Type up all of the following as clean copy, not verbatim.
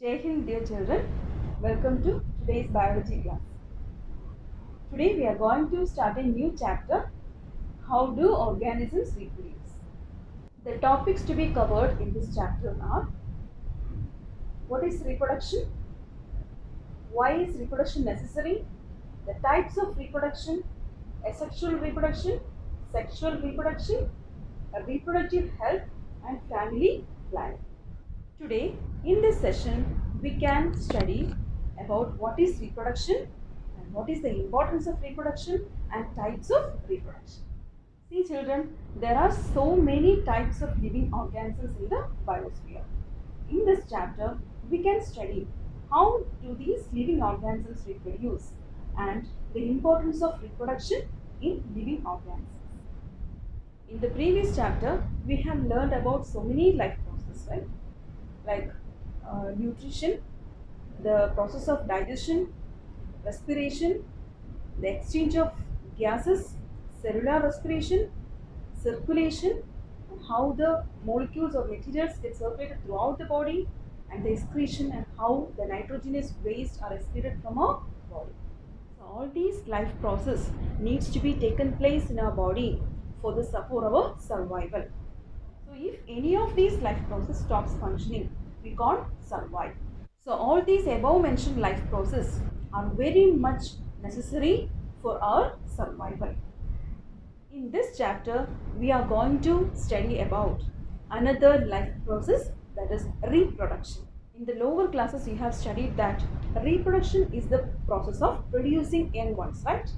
Jai Hind, dear children. Welcome to today's biology class. Today we are going to start a new chapter. How do organisms reproduce? The topics to be covered in this chapter are: what is reproduction? Why is reproduction necessary? The types of reproduction, asexual reproduction, sexual reproduction, reproductive health, and family planning. Today, in this session, we can study about what is reproduction and what is the importance of reproduction and types of reproduction. See children, there are so many types of living organisms in the biosphere. In this chapter, we can study how do these living organisms reproduce and the importance of reproduction in living organisms. In the previous chapter, we have learned about so many life processes, right? Like nutrition, the process of digestion, respiration, the exchange of gases, cellular respiration, circulation, how the molecules or materials get circulated throughout the body, and the excretion and how the nitrogenous waste are excreted from our body. So all these life process needs to be taken place in our body for the support of our survival. So if any of these life process stops functioning, we can't survive. So all these above mentioned life process are very much necessary for our survival. In this chapter, we are going to study about another life process, that is reproduction. In the lower classes, you have studied that reproduction is the process of producing young ones, right?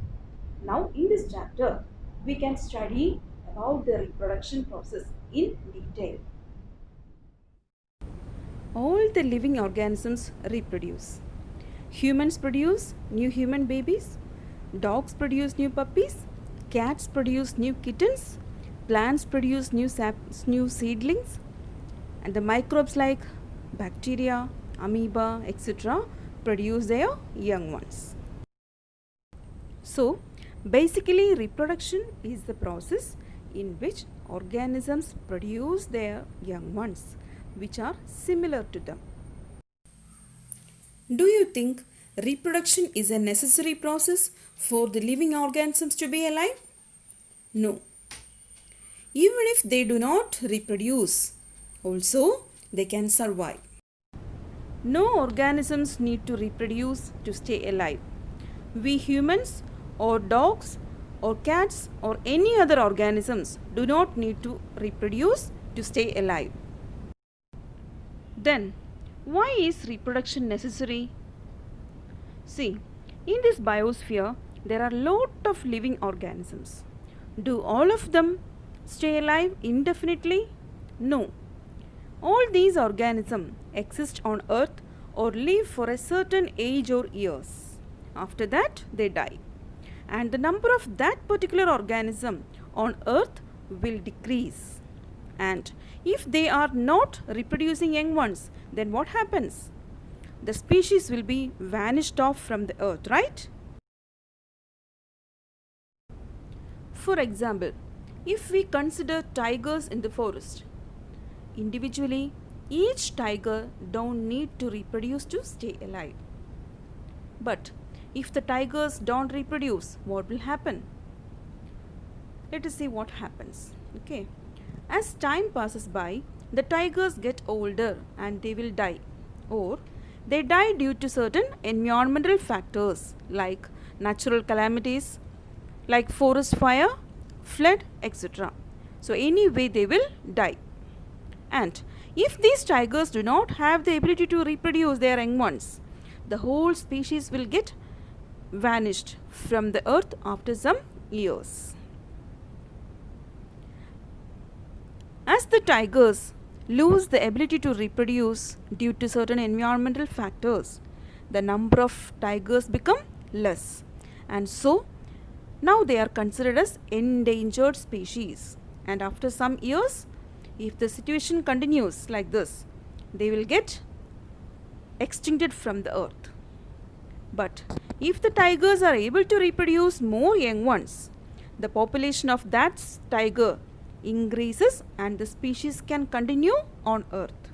Now in this chapter, we can study about the reproduction process in detail. All the living organisms reproduce. Humans produce new human babies, dogs produce new puppies, cats produce new kittens, plants produce new seedlings, and the microbes like bacteria, amoeba, etc. produce their young ones. So, basically reproduction is the process in which organisms produce their young ones which are similar to them. Do you think reproduction is a necessary process for the living organisms to be alive? No. Even if they do not reproduce, also they can survive. No organisms need to reproduce to stay alive. We humans or dogs or cats or any other organisms do not need to reproduce to stay alive. Then, why is reproduction necessary? See, in this biosphere, there are a lot of living organisms. Do all of them stay alive indefinitely? No. All these organisms exist on Earth or live for a certain age or years. After that, they die. And the number of that particular organism on Earth will decrease. And if they are not reproducing young ones, then what happens? The species will be vanished off from the earth, right? For example, if we consider tigers in the forest, individually, each tiger don't need to reproduce to stay alive. But if the tigers don't reproduce, what will happen? Let us see what happens. Okay. As time passes by, the tigers get older and they will die, or they die due to certain environmental factors like natural calamities like forest fire, flood, etc. So anyway they will die. And if these tigers do not have the ability to reproduce their young ones, the whole species will get vanished from the earth after some years. As the tigers lose the ability to reproduce due to certain environmental factors, the number of tigers become less, and so now they are considered as endangered species. And after some years, if the situation continues like this, they will get extincted from the earth. But if the tigers are able to reproduce more young ones, the population of that tiger increases and the species can continue on earth.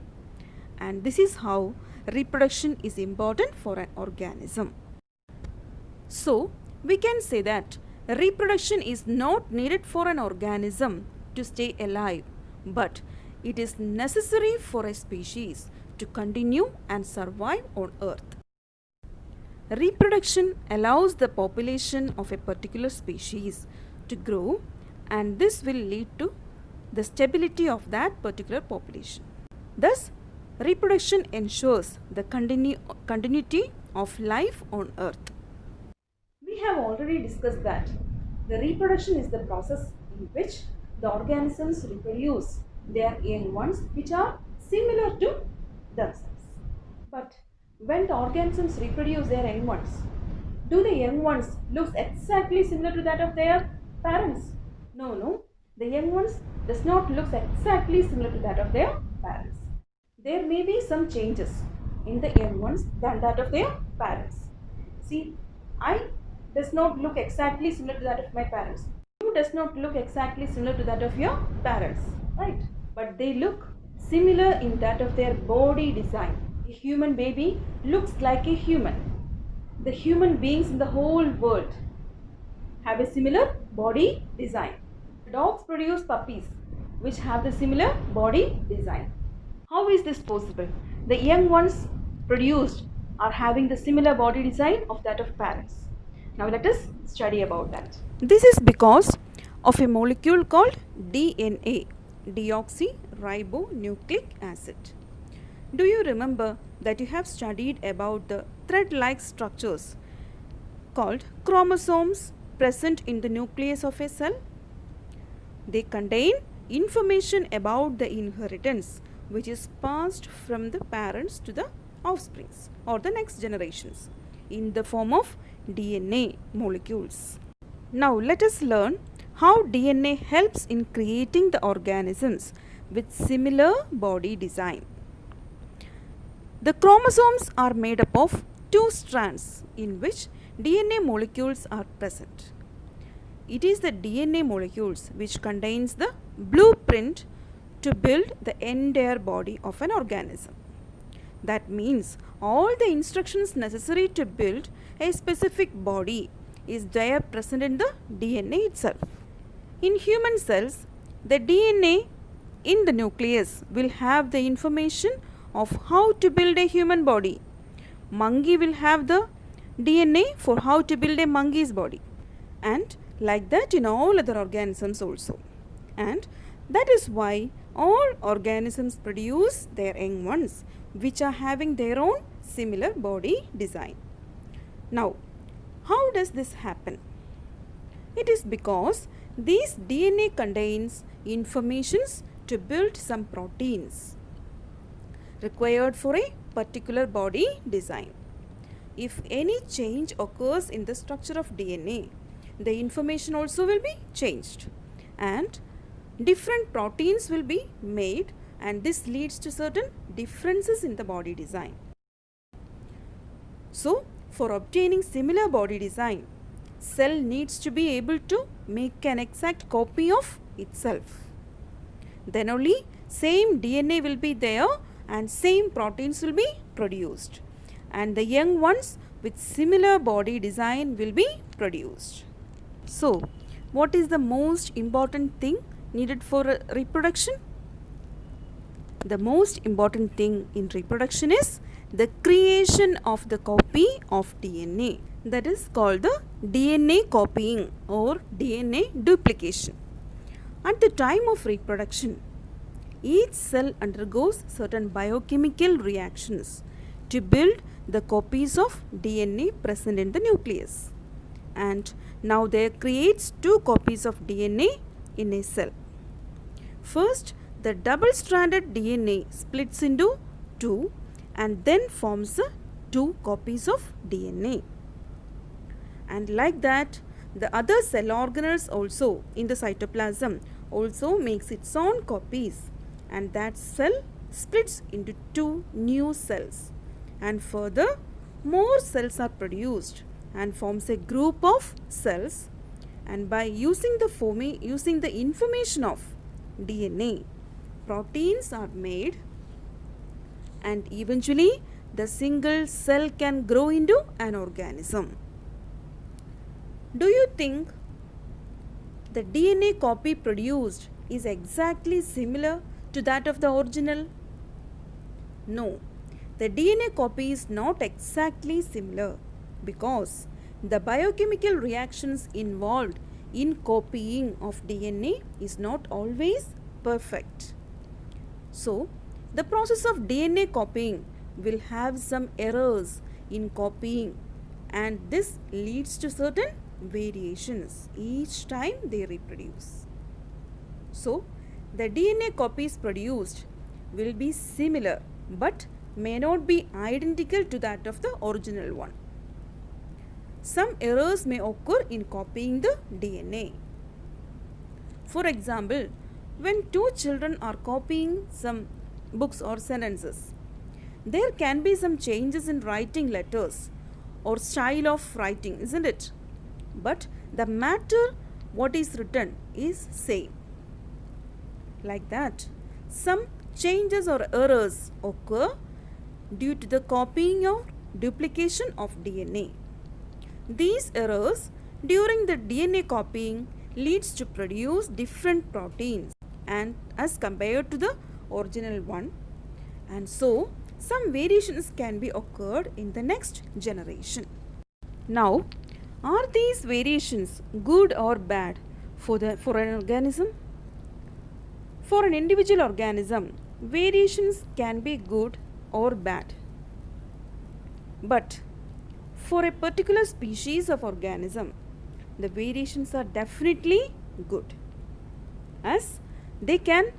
And this is how reproduction is important for an organism. So, we can say that reproduction is not needed for an organism to stay alive, but it is necessary for a species to continue and survive on Earth. Reproduction allows the population of a particular species to grow, and this will lead to the stability of that particular population. Thus, reproduction ensures the continuity of life on Earth. We have already discussed that the reproduction is the process in which the organisms reproduce their young ones which are similar to themselves. But when the organisms reproduce their young ones, do the young ones look exactly similar to that of their parents? No. The young ones does not look exactly similar to that of their parents. There may be some changes in the young ones than that of their parents. See, I does not look exactly similar to that of my parents. You does not look exactly similar to that of your parents, right? But they look similar in that of their body design. A human baby looks like a human. The human beings in the whole world have a similar body design. Dogs produce puppies which have the similar body design. How is this possible? The young ones produced are having the similar body design of that of parents. Now let us study about that. This is because of a molecule called DNA, deoxyribonucleic acid. Do you remember that you have studied about the thread-like structures called chromosomes present in the nucleus of a cell? They contain information about the inheritance which is passed from the parents to the offsprings or the next generations in the form of DNA molecules. Now let us learn how DNA helps in creating the organisms with similar body design. The chromosomes are made up of two strands in which DNA molecules are present. It is the DNA molecules which contains the blueprint to build the entire body of an organism. That means all the instructions necessary to build a specific body is there present in the DNA itself. In human cells, the DNA in the nucleus will have the information of how to build a human body. Monkey will have the DNA for how to build a monkey's body, and like that in all other organisms also. And that is why all organisms produce their young ones which are having their own similar body design. Now, how does this happen? It is because this DNA contains informations to build some proteins required for a particular body design. If any change occurs in the structure of DNA, the information also will be changed and different proteins will be made, and this leads to certain differences in the body design. So, for obtaining similar body design, cell needs to be able to make an exact copy of itself. Then only same DNA will be there and same proteins will be produced, and the young ones with similar body design will be produced. So, what is the most important thing needed for reproduction? The most important thing in reproduction is the creation of the copy of DNA. That is called the DNA copying or DNA duplication. At the time of reproduction, each cell undergoes certain biochemical reactions to build the copies of DNA present in the nucleus. And now there creates two copies of DNA in a cell. First, the double-stranded DNA splits into two and then forms two copies of DNA. And like that, the other cell organelles also in the cytoplasm also makes its own copies, and that cell splits into two new cells. And further, more cells are produced and forms a group of cells, and by using the information of DNA, proteins are made, and eventually the single cell can grow into an organism. Do you think the DNA copy produced is exactly similar to that of the original? No, the DNA copy is not exactly similar because the biochemical reactions involved in copying of DNA is not always perfect. So, the process of DNA copying will have some errors in copying, and this leads to certain variations each time they reproduce. So, the DNA copies produced will be similar but may not be identical to that of the original one. Some errors may occur in copying the DNA. For example, when two children are copying some books or sentences, there can be some changes in writing letters or style of writing, isn't it? But the matter what is written is same. Like that, some changes or errors occur due to the copying or duplication of DNA. These errors during the DNA copying leads to produce different proteins and as compared to the original one, and so some variations can be occurred in the next generation. Now, are these variations good or bad for an organism? For an individual organism, variations can be good or bad. But for a particular species of organism, the variations are definitely good, as they can,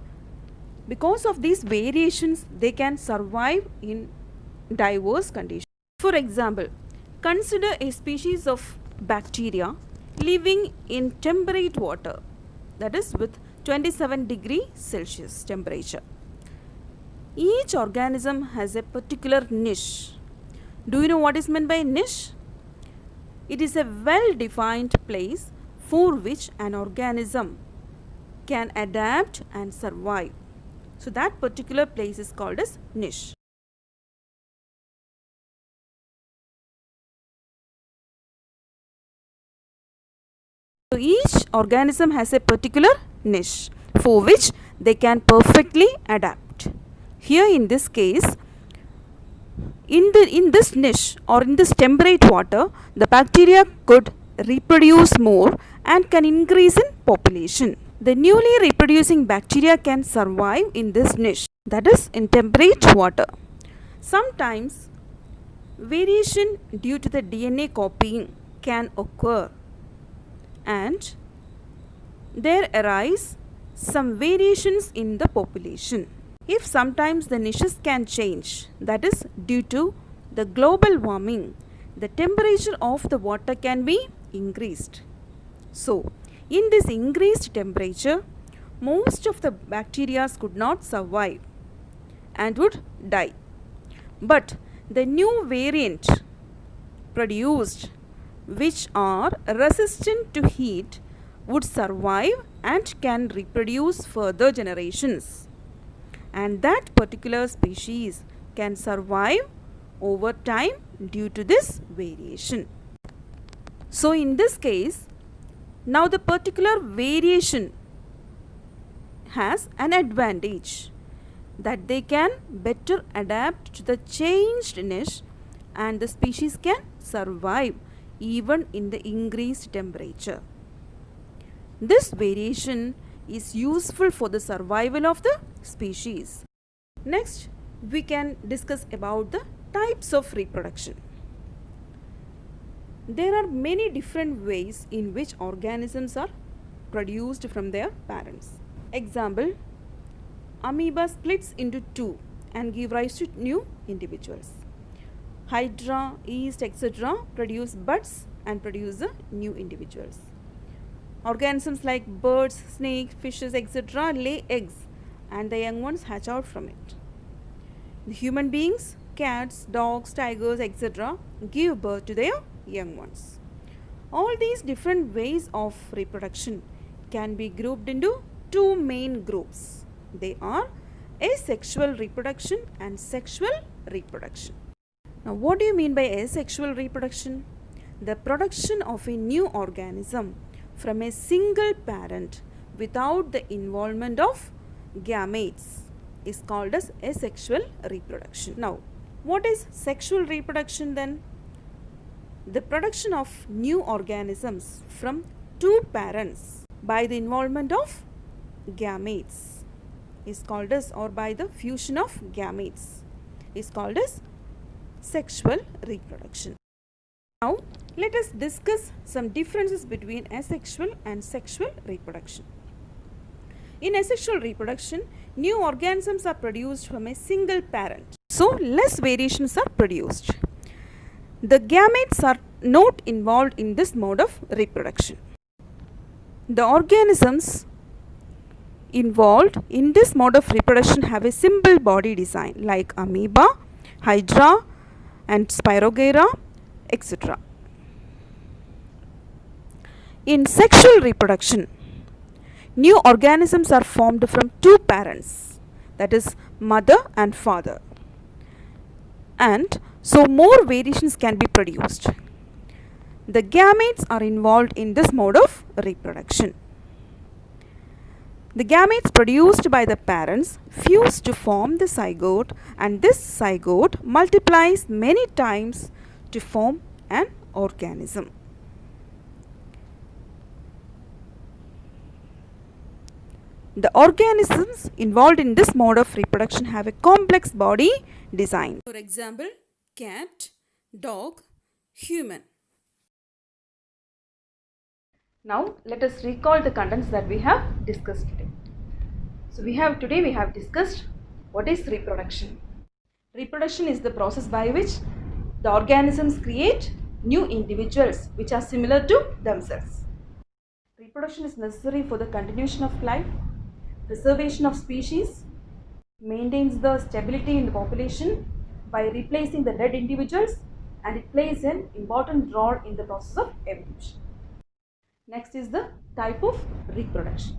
because of these variations, they can survive in diverse conditions. For example, consider a species of bacteria living in temperate water, that is with 27 degrees Celsius temperature. Each organism has a particular niche. Do you know what is meant by niche? It is a well-defined place for which an organism can adapt and survive. So that particular place is called as niche. So each organism has a particular niche for which they can perfectly adapt. Here in this case, in this niche or in this temperate water, the bacteria could reproduce more and can increase in population. The newly reproducing bacteria can survive in this niche, that is in temperate water. Sometimes variation due to the DNA copying can occur, and there arise some variations in the population. If sometimes the niches can change, that is due to the global warming, the temperature of the water can be increased. So, in this increased temperature, most of the bacteria could not survive and would die. But the new variant produced, which are resistant to heat, would survive and can reproduce further generations. And that particular species can survive over time due to this variation. So in this case, now the particular variation has an advantage that they can better adapt to the changed niche, and the species can survive even in the increased temperature. This variation is useful for the survival of the species. Next, we can discuss about the types of reproduction. There are many different ways in which organisms are produced from their parents. Example, amoeba splits into two and give rise to new individuals. Hydra, yeast, etc. produce buds and produce the new individuals. Organisms like birds, snakes, fishes, etc. lay eggs and the young ones hatch out from it. The human beings, cats, dogs, tigers, etc. give birth to their young ones. All these different ways of reproduction can be grouped into two main groups. They are asexual reproduction and sexual reproduction. Now, what do you mean by asexual reproduction? The production of a new organism from a single parent without the involvement of gametes is called as asexual reproduction. Now, what is sexual reproduction then? The production of new organisms from two parents by the involvement of gametes is called as, or by the fusion of gametes is called as sexual reproduction. Now, let us discuss some differences between asexual and sexual reproduction. In asexual reproduction, new organisms are produced from a single parent. So, less variations are produced. The gametes are not involved in this mode of reproduction. The organisms involved in this mode of reproduction have a simple body design like amoeba, hydra and Spirogyra, etc. In sexual reproduction, new organisms are formed from two parents, that is mother and father, and so more variations can be produced. The gametes are involved in this mode of reproduction. The gametes produced by the parents fuse to form the zygote, and this zygote multiplies many times to form an organism. The organisms involved in this mode of reproduction have a complex body design. For example, cat, dog, human. Now, let us recall the contents that we have discussed today. So, we have discussed what is reproduction. Reproduction is the process by which the organisms create new individuals which are similar to themselves. Reproduction is necessary for the continuation of life, preservation of species, maintains the stability in the population by replacing the dead individuals, and it plays an important role in the process of evolution. Next is the type of reproduction,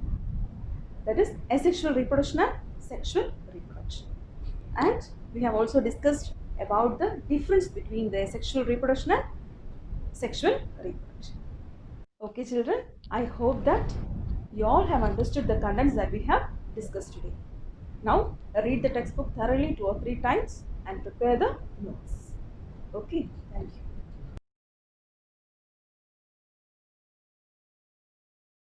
that is asexual reproduction and sexual reproduction. And we have also discussed about the difference between the asexual reproduction and sexual reproduction. Okay children, I hope that you all have understood the contents that we have discussed today. Now read the textbook thoroughly 2 or 3 times and prepare the notes. Okay, thank you.